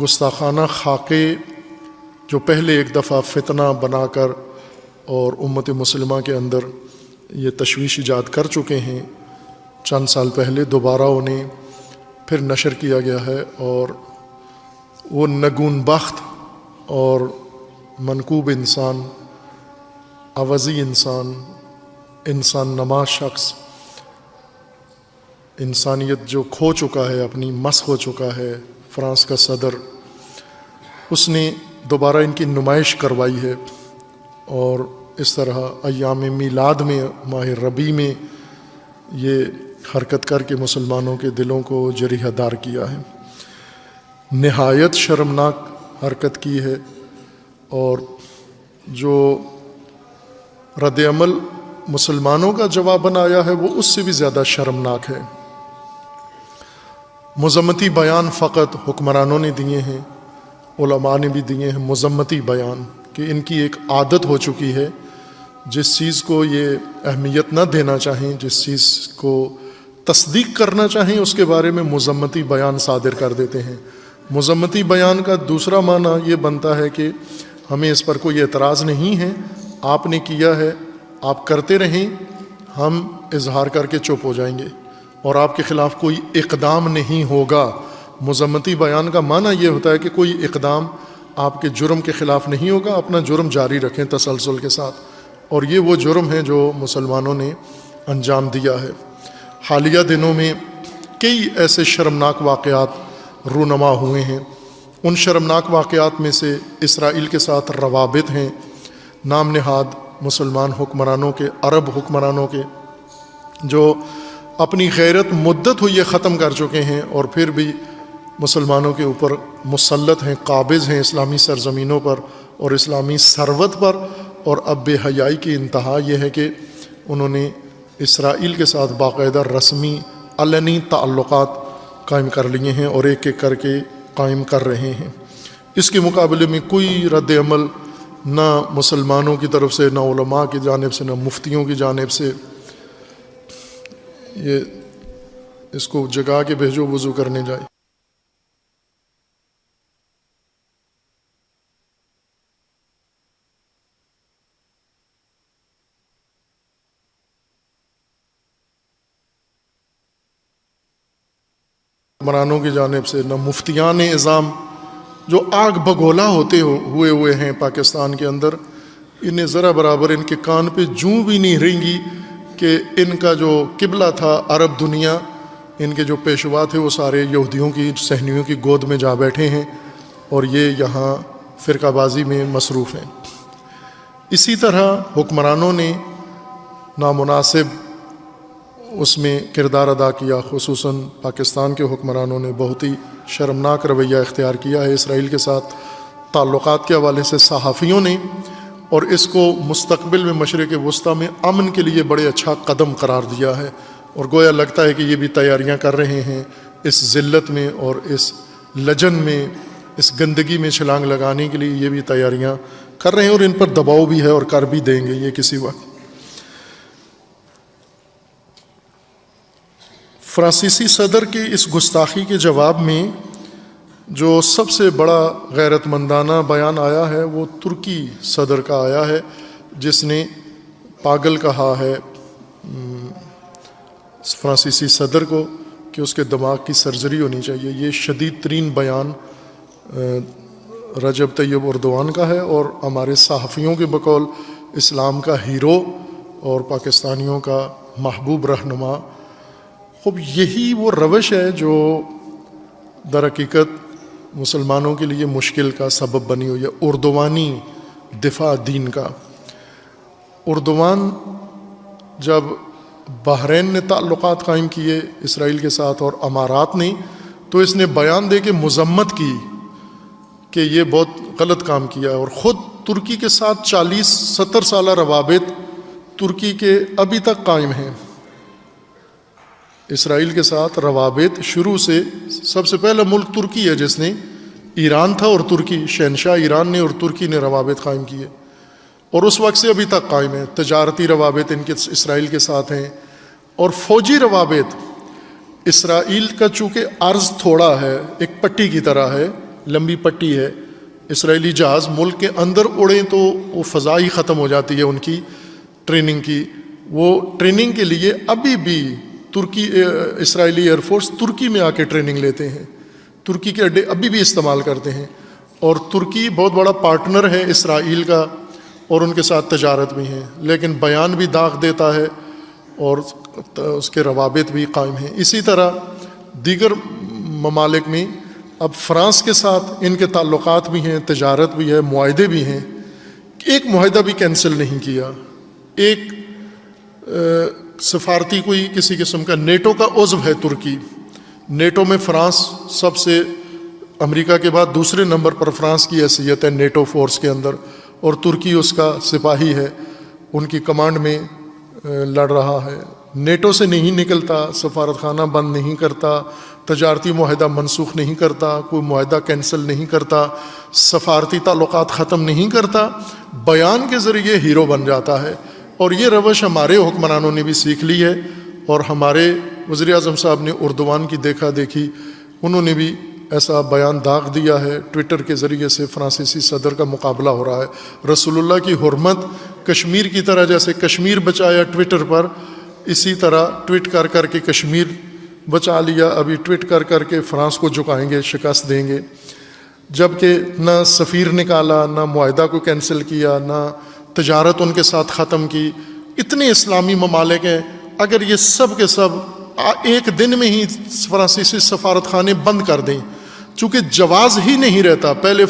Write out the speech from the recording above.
گستاخانہ خاکے جو پہلے ایک دفعہ فتنہ بنا کر اور امت مسلمہ کے اندر یہ تشویش ایجاد کر چکے ہیں، چند سال پہلے دوبارہ انہیں پھر نشر کیا گیا ہے، اور وہ نگون بخت اور منکوب انسان، عوضی انسان، انسان نما شخص، انسانیت جو کھو چکا ہے، اپنی مسخ ہو چکا ہے، فرانس کا صدر، اس نے دوبارہ ان کی نمائش کروائی ہے، اور اس طرح ایام میلاد میں، ماہ ربیع میں یہ حرکت کر کے مسلمانوں کے دلوں کو جریحہ دار کیا ہے۔ نہایت شرمناک حرکت کی ہے، اور جو رد عمل مسلمانوں کا جواباً آیا ہے وہ اس سے بھی زیادہ شرمناک ہے۔ مذمتی بیان فقط حکمرانوں نے دیے ہیں، علماء نے بھی دیے ہیں مذمتی بیان، کہ ان کی ایک عادت ہو چکی ہے، جس چیز کو یہ اہمیت نہ دینا چاہیں، جس چیز کو تصدیق کرنا چاہیں، اس کے بارے میں مذمتی بیان صادر کر دیتے ہیں۔ مذمتی بیان کا دوسرا معنی یہ بنتا ہے کہ ہمیں اس پر کوئی اعتراض نہیں ہے، آپ نے کیا ہے، آپ کرتے رہیں، ہم اظہار کر کے چپ ہو جائیں گے، اور آپ کے خلاف کوئی اقدام نہیں ہوگا۔ مذمتی بیان کا معنی یہ ہوتا ہے کہ کوئی اقدام آپ کے جرم کے خلاف نہیں ہوگا، اپنا جرم جاری رکھیں تسلسل کے ساتھ، اور یہ وہ جرم ہے جو مسلمانوں نے انجام دیا ہے۔ حالیہ دنوں میں کئی ایسے شرمناک واقعات رونما ہوئے ہیں۔ ان شرمناک واقعات میں سے اسرائیل کے ساتھ روابط ہیں، نام نہاد مسلمان حکمرانوں کے، عرب حکمرانوں کے، جو اپنی غیرت مدت ہوئی ختم کر چکے ہیں، اور پھر بھی مسلمانوں کے اوپر مسلط ہیں، قابض ہیں اسلامی سرزمینوں پر اور اسلامی ثروت پر۔ اور اب بے حیائی کی انتہا یہ ہے کہ انہوں نے اسرائیل کے ساتھ باقاعدہ رسمی علنی تعلقات قائم کر لیے ہیں، اور ایک ایک کر کے قائم کر رہے ہیں۔ اس کے مقابلے میں کوئی رد عمل نہ مسلمانوں کی طرف سے، نہ علماء کی جانب سے، نہ مفتیوں کی جانب سے۔ یہ اس کو جگا کے بھیجو، وضو کرنے جائے۔ حکمرانوں کی جانب سے، نہ مفتیان اعظام جو آگ بگولا ہوئے ہیں پاکستان کے اندر، انہیں ذرا برابر ان کے کان پہ جوں بھی نہیں رہیں گی کہ ان کا جو قبلہ تھا عرب دنیا، ان کے جو پیشوا تھے وہ سارے یہودیوں کی، صہیونیوں کی گود میں جا بیٹھے ہیں، اور یہ یہاں فرقہ بازی میں مصروف ہیں۔ اسی طرح حکمرانوں نے نامناسب اس میں کردار ادا کیا، خصوصاً پاکستان کے حکمرانوں نے بہت ہی شرمناک رویہ اختیار کیا ہے اسرائیل کے ساتھ تعلقات کے حوالے سے، صحافیوں نے، اور اس کو مستقبل میں مشرق وسطیٰ میں امن کے لیے بڑے اچھا قدم قرار دیا ہے، اور گویا لگتا ہے کہ یہ بھی تیاریاں کر رہے ہیں اس ذلت میں اور اس لجن میں، اس گندگی میں چھلانگ لگانے کے لیے، یہ بھی تیاریاں کر رہے ہیں، اور ان پر دباؤ بھی ہے اور کر بھی دیں گے یہ کسی وقت۔ فرانسیسی صدر کی اس گستاخی کے جواب میں جو سب سے بڑا غیرت مندانہ بیان آیا ہے وہ ترکی صدر کا آیا ہے، جس نے پاگل کہا ہے فرانسیسی صدر کو کہ اس کے دماغ کی سرجری ہونی چاہیے۔ یہ شدید ترین بیان رجب طیب اردوان کا ہے، اور ہمارے صحافیوں کے بقول اسلام کا ہیرو اور پاکستانیوں کا محبوب رہنما۔ خب یہی وہ روش ہے جو در حقیقت مسلمانوں کے لیے مشکل کا سبب بنی ہوئی ہے، اردوانی دفاع دین کا۔ اردوان جب بحرین نے تعلقات قائم کیے اسرائیل کے ساتھ اور امارات نے، تو اس نے بیان دے کے مذمت کی کہ یہ بہت غلط کام کیا ہے، اور خود ترکی کے ساتھ 40-70 سالہ روابط ترکی کے ابھی تک قائم ہیں۔ اسرائیل کے ساتھ روابط شروع سے، سب سے پہلا ملک ترکی ہے جس نے، ایران تھا اور ترکی، شہنشاہ ایران نے اور ترکی نے روابط قائم کیے، اور اس وقت سے ابھی تک قائم ہیں۔ تجارتی روابط ان کے اسرائیل کے ساتھ ہیں، اور فوجی روابط اسرائیل کا چونکہ عرض تھوڑا ہے، ایک پٹی کی طرح ہے، لمبی پٹی ہے، اسرائیلی جہاز ملک کے اندر اڑیں تو وہ فضا ہی ختم ہو جاتی ہے ان کی ٹریننگ کی. وہ ٹریننگ کے لیے ابھی بھی ترکی اسرائیلی ایئر فورس ترکی میں آ کے ٹریننگ لیتے ہیں، ترکی کے اڈے ابھی بھی استعمال کرتے ہیں. اور ترکی بہت بڑا پارٹنر ہے اسرائیل کا اور ان کے ساتھ تجارت بھی ہیں، لیکن بیان بھی داغ دیتا ہے اور اس کے روابط بھی قائم ہیں. اسی طرح دیگر ممالک میں اب فرانس کے ساتھ ان کے تعلقات بھی ہیں، تجارت بھی ہے، معاہدے بھی ہیں. ایک معاہدہ بھی کینسل نہیں کیا. ایک سفارتی کوئی کسی قسم کا نیٹو کا عضو ہے ترکی. نیٹو میں فرانس سب سے امریکہ کے بعد دوسرے نمبر پر فرانس کی حیثیت ہے نیٹو فورس کے اندر، اور ترکی اس کا سپاہی ہے، ان کی کمانڈ میں لڑ رہا ہے. نیٹو سے نہیں نکلتا، سفارت خانہ بند نہیں کرتا، تجارتی معاہدہ منسوخ نہیں کرتا، کوئی معاہدہ کینسل نہیں کرتا، سفارتی تعلقات ختم نہیں کرتا، بیان کے ذریعے ہیرو بن جاتا ہے. اور یہ روش ہمارے حکمرانوں نے بھی سیکھ لی ہے، اور ہمارے وزیر اعظم صاحب نے اردوان کی دیکھا دیکھی انہوں نے بھی ایسا بیان داغ دیا ہے. ٹویٹر کے ذریعے سے فرانسیسی صدر کا مقابلہ ہو رہا ہے. رسول اللہ کی حرمت کشمیر کی طرح، جیسے کشمیر بچایا ٹویٹر پر، اسی طرح ٹویٹ کر کر کے کشمیر بچا لیا. ابھی ٹویٹ کر کر کے فرانس کو جھکائیں گے، شکست دیں گے. جبکہ نہ سفیر نکالا، نہ معاہدہ کو کینسل کیا، نہ تجارت ان کے ساتھ ختم کی. اتنے اسلامی ممالک ہیں، اگر یہ سب کے سب ایک دن میں ہی فرانسیسی سفارت خانے بند کر دیں، چونکہ جواز ہی نہیں رہتا. پہلے